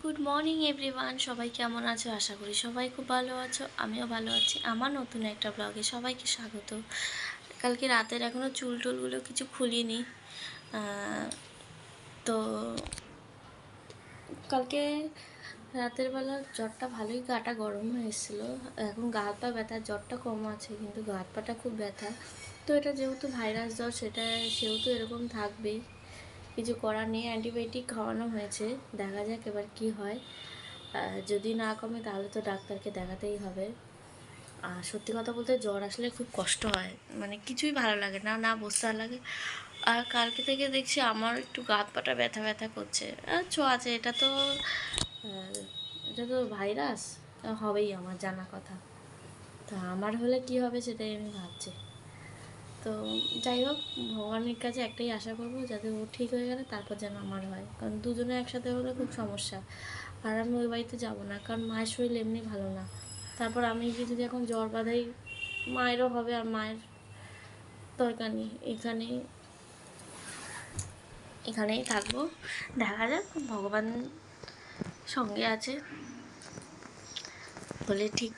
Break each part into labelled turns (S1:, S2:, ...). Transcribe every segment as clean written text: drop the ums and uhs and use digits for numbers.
S1: Good morning everyone, সবাই কেমন আছো? আশা করি সবাই খুব ভালো আছো। আমিও ভালো আছি। আমার নতুন একটা ব্লগে সবাইকে স্বাগত। কালকে রাতের এখনও চুল টুলগুলো কিছু খুলিনি। তো কালকে রাতের বেলা জ্বরটা ভালোই, গাটা গরম হয়ে এসেছিলো। এখন গা হাত পা ব্যথা, জ্বরটা কম আছে কিন্তু গা হাত পাটা খুব ব্যথা। তো এটা যেহেতু ভাইরাস জ্বর, সেহেতু এরকম থাকবেই, কিছু করার নেই। অ্যান্টিবায়োটিক খাওয়ানো হয়েছে, দেখা যাক এবার কী হয়। যদি না কমে তাহলে তো ডাক্তারকে দেখাতেই হবে। আর সত্যি কথা বলতে জ্বর আসলে খুব কষ্ট হয়, মানে কিছুই ভালো লাগে না, না বসতে ভালো লাগে। আর কালকে থেকে দেখছি আমার একটু গা হাত পাটা ব্যথা ব্যথা করছে। আছে, এটা তো ভাইরাস হবেই, আমার জানা কথা। তা আমার হলে কি হবে সেটাই আমি ভাবছি। তো যাই হোক, ভগবানের কাছে একটাই আশা করবো, যাতে ও ঠিক হয়ে গেলে তারপর যেন আমার হয়, কারণ দুজনে একসাথে হলে খুব সমস্যা। আর আমি ওই বাড়িতে যাবো না, কারণ মায়ের শরীর এমনি ভালো না। তারপর আমি গিয়ে যদি এখন জ্বর বাঁধাই, মায়েরও হবে, আর মায়ের দরকার নেই। এখানেই থাকবো, দেখা যাক, ভগবান সঙ্গে আছে বলে ঠিক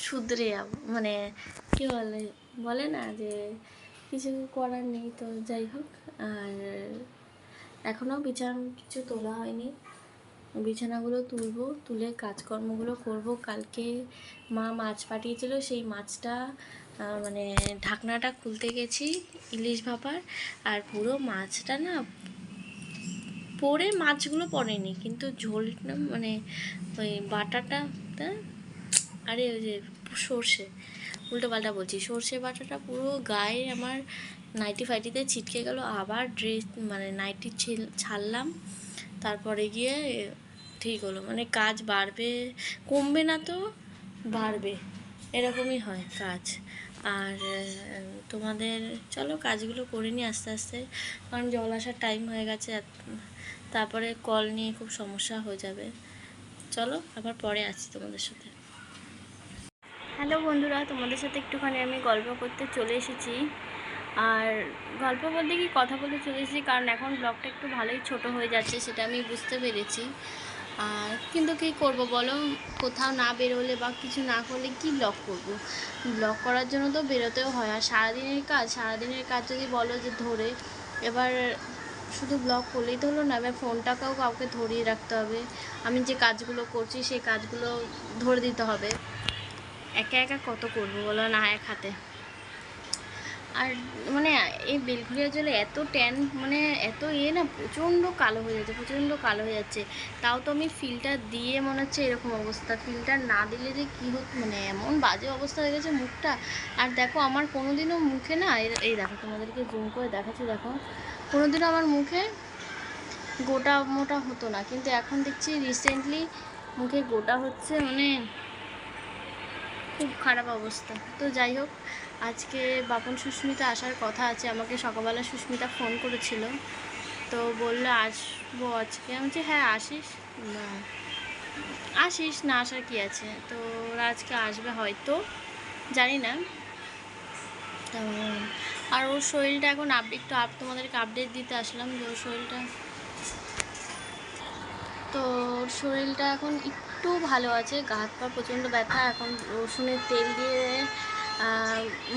S1: শুধরে যাবো। মানে কী বলে না যে কিছু করার নেই। তো যাই হোক, আর এখনও বিছানা কিছু তোলা হয়নি, বিছানাগুলো তুলবো, তুলে কাজকর্মগুলো করব। কালকে মা মাছ পাঠিয়েছিল, সেই মাছটা মানে ঢাকনাটা খুলতে গেছি ইলিশ ভাপার, আর পুরো মাছটা না পড়ে, মাছগুলো পড়েনি কিন্তু ঝোলটা মানে ওই বাটাটা, আরে ওই যে সর্ষে, উল্টো পাল্টা বলছি, সর্ষে বাটাটা পুরো গায়ে আমার নাইটি ফাইটিতে ছিটকে গেল। আবার ড্রেস মানে নাইটি ছাড়লাম, তারপরে গিয়ে ঠিক হলো। মানে কাজ বাড়বে, কমবে না তো বাড়বে, এরকমই হয় কাজ। আর তোমাদের চলো কাজগুলো করে নিই আস্তে আস্তে, কারণ জল আসার টাইম হয়ে গেছে, তারপরে কল নিয়ে খুব সমস্যা হয়ে যাবে। চলো আবার পরে আসছি তোমাদের সাথে। হ্যালো বন্ধুরা, তোমাদের সাথে একটুখানি আমি গল্প করতে চলে এসেছি। আর গল্প বলতে কি, কথা বলতে চলে এসেছি, কারণ এখন ব্লগটা একটু ভালোই ছোট হয়ে যাচ্ছে, সেটা আমি বুঝতে পেরেছি। আর কিন্তু কী করব বলো, কোথাও না বেরোলে বা কিছু না করলে কি ব্লগ করব? ব্লগ করার জন্য তো বেরোতেও হয়, আর সারাদিনের কাজ যদি বলো যে ধরে, এবার শুধু ব্লগ করলেই তো হলো না, এবার ফোনটাকেও কাউকে ধরিয়ে রাখতে হবে। আমি যে কাজগুলো করছি সেই কাজগুলো ধরে দিতে হবে। একা একা কত করবো বলো না এক হাতে। আর মানে এই বেলঘরিয়া জলে এত ট্যান, মানে এত না, প্রচণ্ড কালো হয়ে যাচ্ছে। তাও তো আমি ফিল্টার দিয়ে মনে হচ্ছে এরকম অবস্থা, ফিল্টার না দিলে যে কী হতো, মানে এমন বাজে অবস্থা হয়ে গেছে মুখটা। আর দেখো আমার কোনোদিনও মুখে না, এই দেখো তোমাদেরকে জুম করে দেখাচ্ছি, দেখো কোনোদিনও আমার মুখে গোটা মোটা হতো না, কিন্তু এখন দেখছি রিসেন্টলি মুখে গোটা হচ্ছে, মানে খুব খারাপ অবস্থা। তো যাই হোক, আজকে বাপন সুস্মিতা আসার কথা আছে, আমাকে সকালবেলা সুস্মিতা ফোন করেছিল, তো বললো আসবো আজকে। আমি বলছি হ্যাঁ আসিস, না আসার কি আছে। তো ওরা আজকে আসবে হয়তো, জানি না। তো আর ওর শরীরটা এখন তোমাদেরকে আপডেট দিতে আসলাম যে ওর শরীরটা এখন একটু ভালো আছে। গা হাত পা প্রচণ্ড ব্যথা, এখন রসুনের তেল দিয়ে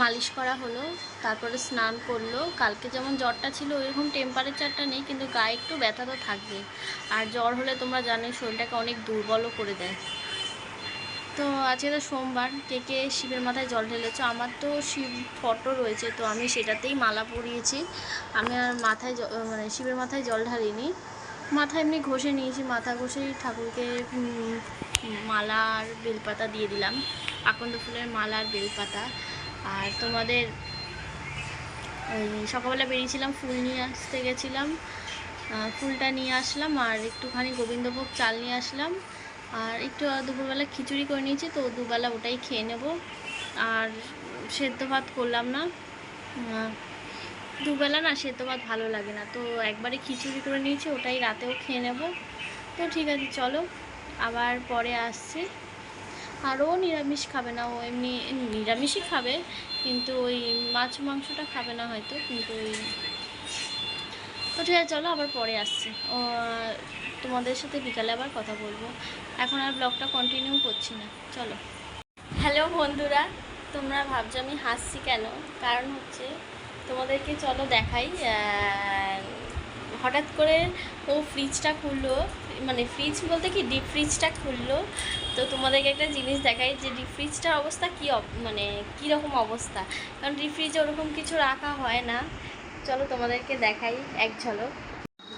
S1: মালিশ করা হলো, তারপরে স্নান করলো। কালকে যেমন জ্বরটা ছিল ওইরকম টেম্পারেচারটা নেই, কিন্তু গায়ে একটু ব্যথা তো থাকবে। আর জ্বর হলে তোমরা জানোই শরীরটাকে অনেক দুর্বলও করে দেয়। তো আজকে তো সোমবার, কে কে শিবের মাথায় জল ঢেলেছো? আমার তো শিব ফটো রয়েছে, তো আমি সেটাতেই মালা পরিয়েছি। আমি আর মানে শিবের মাথায় জল ঢালিনি, মাথা এমনি ঘষে নিয়েছি, মাথা ঘষেই ঠাকুরকে মালা আর বেলপাতা দিয়ে দিলাম, আকন্দ ফুলের মালা আর বেলপাতা। আর তোমাদের ওই সকালবেলা বেরিয়েছিলাম, ফুল নিয়ে আসতে গেছিলাম, ফুলটা নিয়ে আসলাম, আর একটুখানি গোবিন্দভোগ চাল নিয়ে আসলাম, আর একটু দুপুরবেলা খিচুড়ি করে নিয়েছি, তো দুবেলা ওটাই খেয়ে নেব। আর সেদ্ধ ভাত করলাম না, দুবেলা না সেদ্ধ ভাত ভালো লাগে না, তো একবারে খিচুড়ি করে নিয়েছি, ওটাই রাতেও খেয়ে নেব। তো ঠিক আছে চলো, আবার পরে আসছি। আর ও নিরামিষ খাবে না, ও এমনি নিরামিষই খাবে, কিন্তু ওই মাছ মাংসটা খাবে না হয়তো, কিন্তু ওই তো ঠিক আছে চলো, আবার পরে আসছি। তোমাদের সাথে বিকালে আবার কথা বলবো। এখন আর ব্লগটা কন্টিনিউ করছি না, চলো। হ্যালো বন্ধুরা, তোমরা ভাবছো আমি হাসছি কেন? কারণ হচ্ছে তোমাদেরকে চলো দেখাই। হঠাৎ করে ও ফ্রিজটা খুললো, মানে ফ্রিজ বলতে কি ডিপ ফ্রিজটা খুললো। তো তোমাদেরকে একটা জিনিস দেখাই যে ডিপ ফ্রিজটার অবস্থা কী, মানে কীরকম অবস্থা। কারণ ডিপ ফ্রিজে ওরকম কিছু রাখা হয় না। চলো তোমাদেরকে দেখাই এক ঝলক।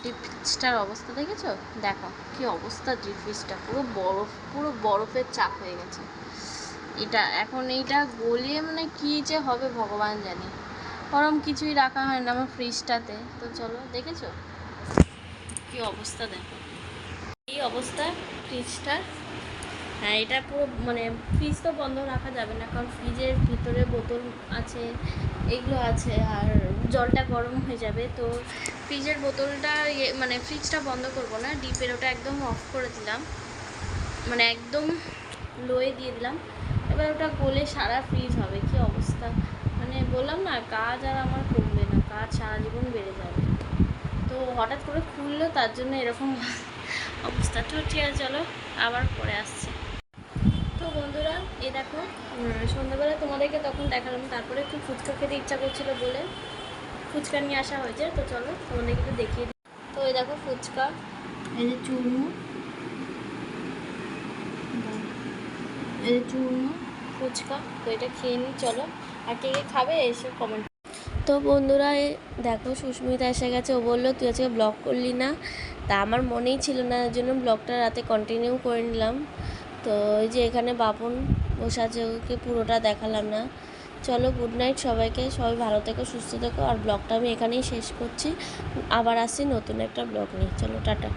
S1: ডিপ ফ্রিজটার অবস্থা দেখেছো? দেখো কী অবস্থা, ডিপ ফ্রিজটা পুরো বরফ, পুরো বরফের চাপ হয়ে গেছে। এটা এখন এইটা গলিয়ে মানে কী যে হবে ভগবান জানে। ওরম কিছুই রাখা হয় না আমার ফ্রিজটাতে। তো চলো, দেখেছো কী অবস্থা, দেখো এই অবস্থা ফ্রিজটার। হ্যাঁ, এটা পুরো মানে ফ্রিজ তো বন্ধ রাখা যাবে না, কারণ ফ্রিজের ভিতরে বোতল আছে, এগুলো আছে, আর জলটা গরম হয়ে যাবে। তো ফ্রিজের বোতলটা মানে ফ্রিজটা বন্ধ করবো না, ডিপের ওটা একদম অফ করে দিলাম, মানে একদম লোয়ে দিয়ে দিলাম। এবার ওটা গলে সারা ফ্রিজ হবে। কি অবস্থা, মানে বললাম না কাজ আর আমার কমবে না, কাজ সারা জীবন বেড়ে যাবে। তো হঠাৎ করে খুললো, তার জন্য এরকম অবস্থা। তো ঠিক আছে, চলো আবার পরে আসছি। তো বন্ধুরা, এ দেখো সন্ধ্যাবেলা তোমাদেরকে তখন দেখালাম, তারপরে একটু ফুচকা খেতে ইচ্ছা করছিল বলে ফুচকা নিয়ে আসা হয়েছে। তো চলো তোমাদেরকে একটু দেখিয়ে দিই। তো এই দেখো ফুচকা, এই যে চুরমু, এই যে চুরমু ফুচকা। তো এটা খেয়ে নিই চলো। আর কে কে খাবে এসে কমেন্ট। তো বন্ধুরা, দেখো সুস্মিতা এসে গেছে। ও বললো তুই আজকে ব্লগ করলি না, তা আমার মনেই ছিল না, এর জন্য ব্লগটা রাতে কন্টিনিউ করে নিলাম। তো এই যে এখানে বাপন বসে আছে, ওকে পুরোটা দেখালাম না। চলো, গুড নাইট সবাইকে, সবাই ভালো থেকো, সুস্থ থেকো। আর ব্লগটা আমি এখানেই শেষ করছি, আবার আসছি নতুন একটা ব্লগ নিয়ে। চলো, টাটা।